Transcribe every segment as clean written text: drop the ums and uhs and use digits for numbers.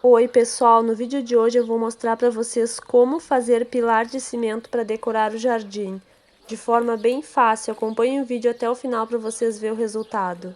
Oi pessoal, no vídeo de hoje eu vou mostrar para vocês como fazer pilar de cimento para decorar o jardim. De forma bem fácil, acompanhe o vídeo até o final para vocês verem o resultado.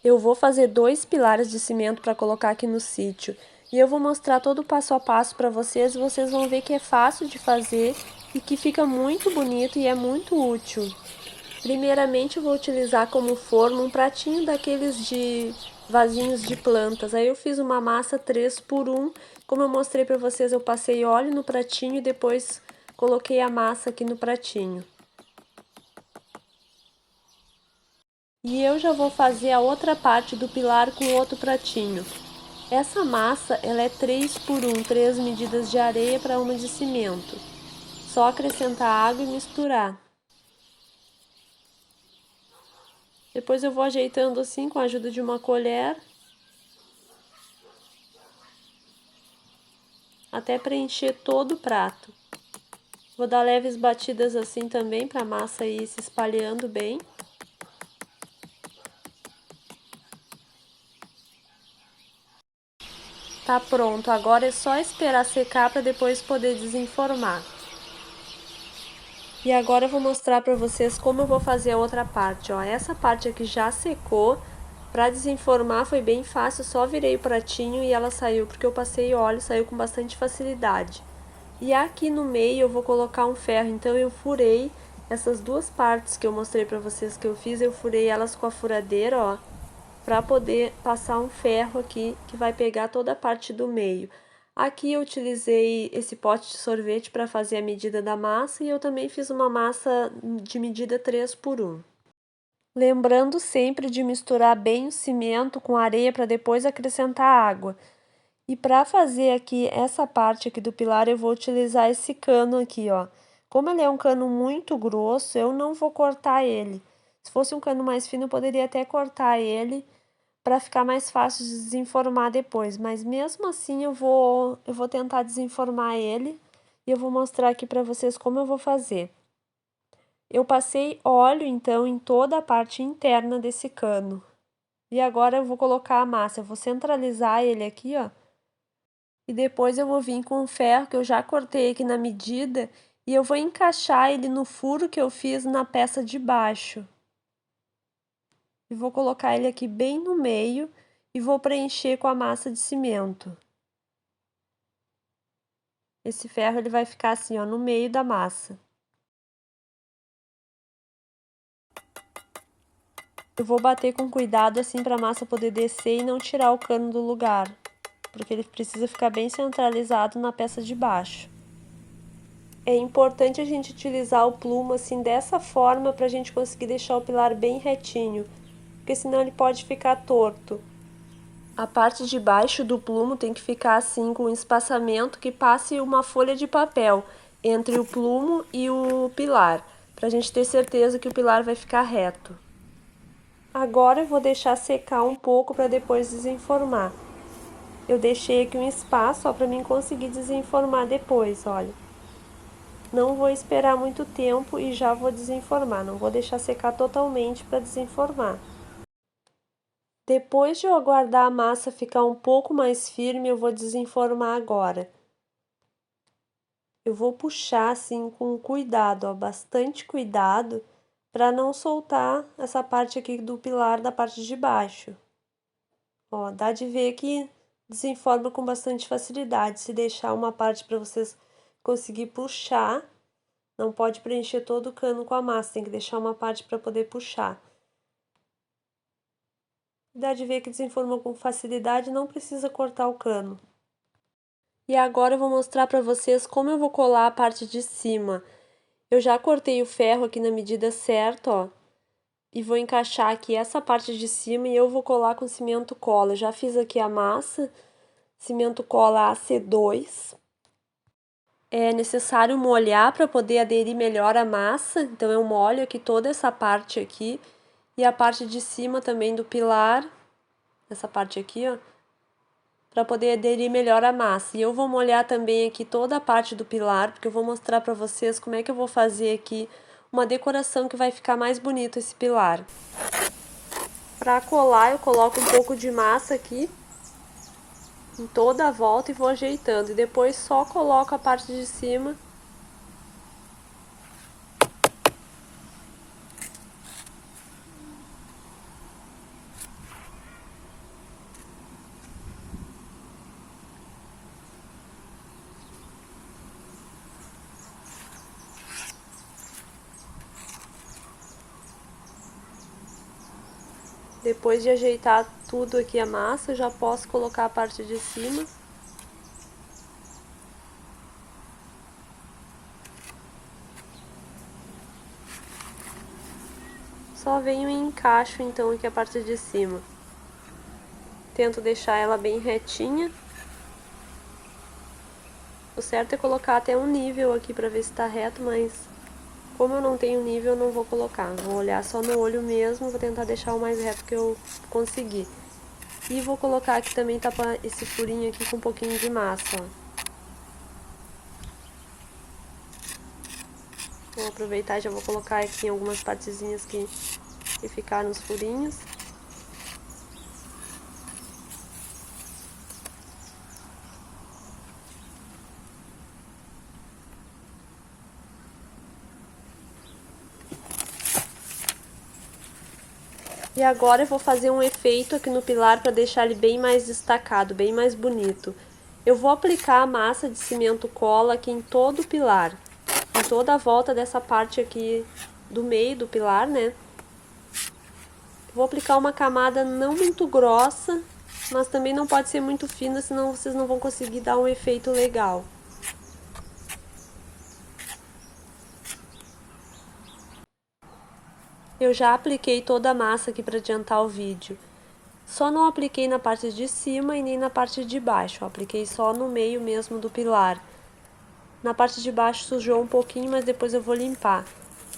Eu vou fazer 2 pilares de cimento para colocar aqui no sítio. E eu vou mostrar todo o passo a passo para vocês e vocês vão ver que é fácil de fazer e que fica muito bonito e é muito útil. Primeiramente eu vou utilizar como forma um pratinho daqueles de vasinhos de plantas. Aí eu fiz uma massa 3x1, como eu mostrei para vocês, eu passei óleo no pratinho e depois coloquei a massa aqui no pratinho. E eu já vou fazer a outra parte do pilar com outro pratinho. Essa massa, ela é 3x1, 3 medidas de areia para uma de cimento. Só acrescentar água e misturar. Depois eu vou ajeitando assim com a ajuda de uma colher, até preencher todo o prato. Vou dar leves batidas assim também para a massa ir se espalhando bem. Tá pronto, agora é só esperar secar para depois poder desenformar. E agora eu vou mostrar para vocês como eu vou fazer a outra parte, ó. Essa parte aqui já secou. Para desenformar foi bem fácil, só virei o pratinho e ela saiu, porque eu passei óleo, saiu com bastante facilidade. E aqui no meio eu vou colocar um ferro, então eu furei essas duas partes que eu mostrei para vocês que eu fiz, eu furei elas com a furadeira, ó, para poder passar um ferro aqui que vai pegar toda a parte do meio. Aqui eu utilizei esse pote de sorvete para fazer a medida da massa e eu também fiz uma massa de medida 3x1. Lembrando sempre de misturar bem o cimento com areia para depois acrescentar água. E para fazer aqui essa parte aqui do pilar, eu vou utilizar esse cano aqui, ó. Como ele é um cano muito grosso, eu não vou cortar ele. Se fosse um cano mais fino, eu poderia até cortar ele para ficar mais fácil de desenformar depois. Mas mesmo assim, eu vou tentar desenformar ele e eu vou mostrar aqui para vocês como eu vou fazer. Eu passei óleo, então, em toda a parte interna desse cano. E agora eu vou colocar a massa, eu vou centralizar ele aqui, ó. E depois eu vou vir com o ferro que eu já cortei aqui na medida e eu vou encaixar ele no furo que eu fiz na peça de baixo. E vou colocar ele aqui bem no meio e vou preencher com a massa de cimento. Esse ferro ele vai ficar assim, ó, no meio da massa. Eu vou bater com cuidado assim para a massa poder descer e não tirar o cano do lugar, porque ele precisa ficar bem centralizado na peça de baixo. É importante a gente utilizar o plumo assim dessa forma para a gente conseguir deixar o pilar bem retinho, porque senão ele pode ficar torto. A parte de baixo do plumo tem que ficar assim com um espaçamento que passe uma folha de papel entre o plumo e o pilar, para a gente ter certeza que o pilar vai ficar reto. Agora eu vou deixar secar um pouco para depois desenformar. Eu deixei aqui um espaço para mim conseguir desenformar depois, olha. Não vou esperar muito tempo e já vou desenformar, não vou deixar secar totalmente para desenformar. Depois de eu aguardar a massa ficar um pouco mais firme, eu vou desenformar agora. Eu vou puxar assim com cuidado, ó, bastante cuidado, para não soltar essa parte aqui do pilar da parte de baixo. Ó, dá de ver que desenforma com bastante facilidade. Se deixar uma parte para vocês conseguir puxar, não pode preencher todo o cano com a massa, tem que deixar uma parte para poder puxar. Dá de ver que desenforma com facilidade, não precisa cortar o cano. E agora eu vou mostrar para vocês como eu vou colar a parte de cima. Eu já cortei o ferro aqui na medida certa, ó. E vou encaixar aqui essa parte de cima e eu vou colar com cimento cola. Eu já fiz aqui a massa, cimento cola AC2. É necessário molhar para poder aderir melhor a massa, então eu molho aqui toda essa parte aqui e a parte de cima também do pilar, essa parte aqui, ó, para poder aderir melhor a massa. E eu vou molhar também aqui toda a parte do pilar, porque eu vou mostrar para vocês como é que eu vou fazer aqui uma decoração que vai ficar mais bonito esse pilar. Para colar eu coloco um pouco de massa aqui em toda a volta e vou ajeitando. E depois só coloco a parte de cima. Depois de ajeitar tudo aqui a massa, eu já posso colocar a parte de cima. Só venho e encaixo então aqui a parte de cima. Tento deixar ela bem retinha. O certo é colocar até um nível aqui pra ver se tá reto, mas como eu não tenho nível, eu não vou colocar. Vou olhar só no olho mesmo, vou tentar deixar o mais reto que eu conseguir. E vou colocar aqui também, tapar esse furinho aqui com um pouquinho de massa, ó. Vou aproveitar e já vou colocar aqui em algumas partezinhas que ficaram os furinhos. E agora eu vou fazer um efeito aqui no pilar para deixar ele bem mais destacado, bem mais bonito. Eu vou aplicar a massa de cimento cola aqui em todo o pilar, em toda a volta dessa parte aqui do meio do pilar, né? Vou aplicar uma camada não muito grossa, mas também não pode ser muito fina, senão vocês não vão conseguir dar um efeito legal. Eu já apliquei toda a massa aqui para adiantar o vídeo. Só não apliquei na parte de cima e nem na parte de baixo, eu apliquei só no meio mesmo do pilar. Na parte de baixo sujou um pouquinho, mas depois eu vou limpar.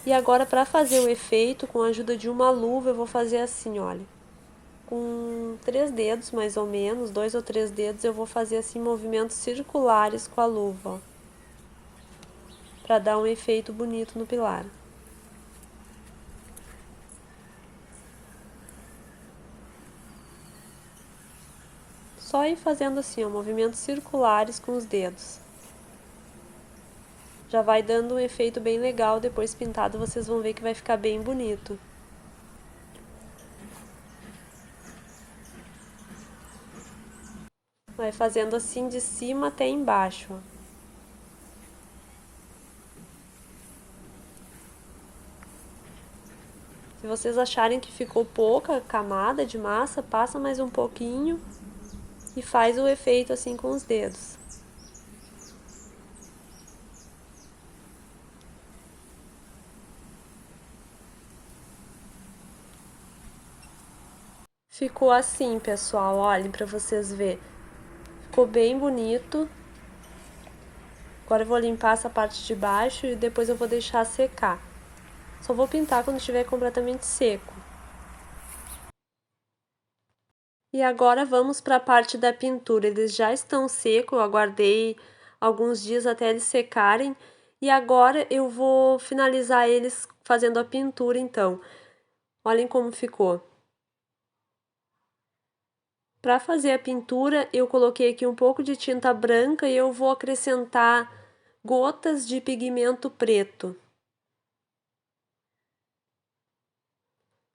E agora, para fazer o efeito, com a ajuda de uma luva, eu vou fazer assim, olha. Com 3 dedos, mais ou menos, 2 ou 3 dedos, eu vou fazer assim movimentos circulares com a luva, ó, para dar um efeito bonito no pilar. Só ir fazendo assim, ó, movimentos circulares com os dedos. Já vai dando um efeito bem legal, depois pintado vocês vão ver que vai ficar bem bonito. Vai fazendo assim de cima até embaixo, ó. Se vocês acharem que ficou pouca camada de massa, passa mais um pouquinho e faz o efeito assim com os dedos. Ficou assim, pessoal, olhem para vocês verem. Ficou bem bonito. Agora eu vou limpar essa parte de baixo e depois eu vou deixar secar. Só vou pintar quando estiver completamente seco. E agora vamos para a parte da pintura. Eles já estão secos, eu aguardei alguns dias até eles secarem. E agora eu vou finalizar eles fazendo a pintura, então. Olhem como ficou. Para fazer a pintura, eu coloquei aqui um pouco de tinta branca e eu vou acrescentar gotas de pigmento preto.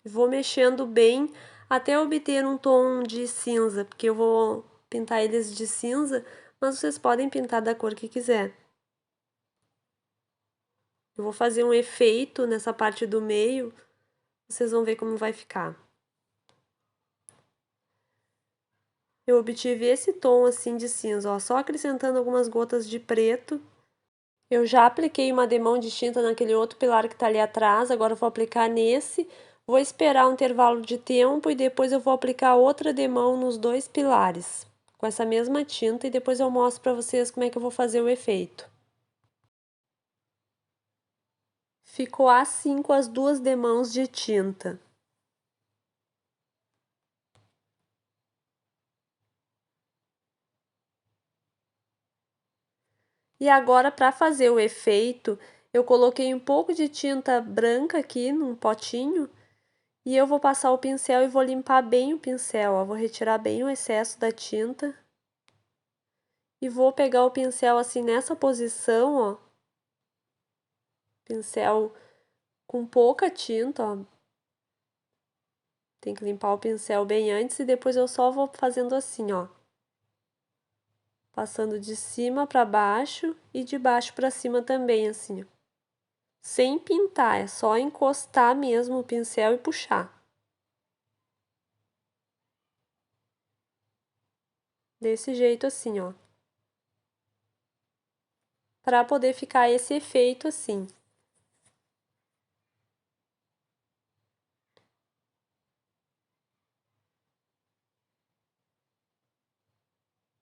Vou mexendo bem até obter um tom de cinza, porque eu vou pintar eles de cinza, mas vocês podem pintar da cor que quiser. Eu vou fazer um efeito nessa parte do meio, vocês vão ver como vai ficar. Eu obtive esse tom assim de cinza, ó, só acrescentando algumas gotas de preto. Eu já apliquei uma demão de tinta naquele outro pilar que tá ali atrás, agora eu vou aplicar nesse. Vou esperar um intervalo de tempo e depois eu vou aplicar outra demão nos dois pilares, com essa mesma tinta, e depois eu mostro pra vocês como é que eu vou fazer o efeito. Ficou assim com as duas demãos de tinta. E agora, para fazer o efeito, eu coloquei um pouco de tinta branca aqui num potinho e eu vou passar o pincel e vou limpar bem o pincel, ó, vou retirar bem o excesso da tinta. E vou pegar o pincel assim nessa posição, ó. Pincel com pouca tinta, ó. Tem que limpar o pincel bem antes e depois eu só vou fazendo assim, ó. Passando de cima para baixo e de baixo para cima também, assim, ó. Sem pintar, é só encostar mesmo o pincel e puxar. Desse jeito assim, ó. Para poder ficar esse efeito assim.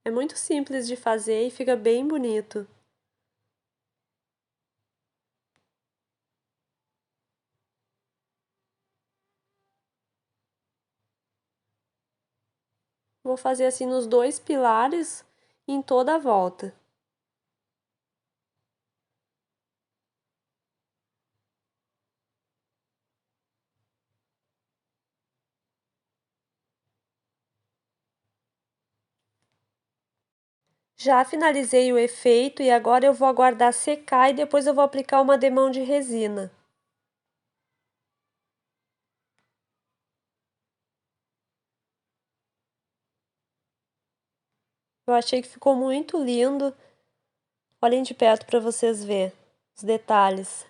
É muito simples de fazer e fica bem bonito. Vou fazer assim nos dois pilares e em toda a volta. Já finalizei o efeito e agora eu vou aguardar secar e depois eu vou aplicar uma demão de resina. Eu achei que ficou muito lindo. Olhem de perto para vocês verem os detalhes.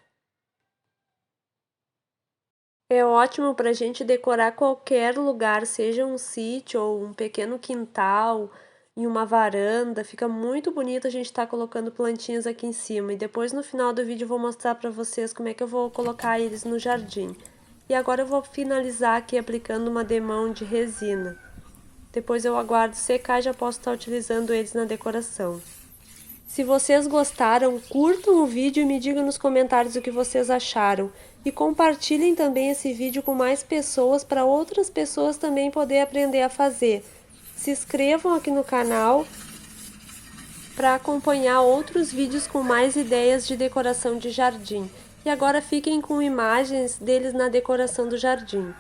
É ótimo para a gente decorar qualquer lugar, seja um sítio ou um pequeno quintal, em uma varanda. Fica muito bonito a gente estar colocando plantinhas aqui em cima. E depois no final do vídeo eu vou mostrar para vocês como é que eu vou colocar eles no jardim. E agora eu vou finalizar aqui aplicando uma demão de resina. Depois eu aguardo secar e já posso estar utilizando eles na decoração. Se vocês gostaram, curtam o vídeo e me digam nos comentários o que vocês acharam. E compartilhem também esse vídeo com mais pessoas para outras pessoas também poderem aprender a fazer. Se inscrevam aqui no canal para acompanhar outros vídeos com mais ideias de decoração de jardim. E agora fiquem com imagens deles na decoração do jardim.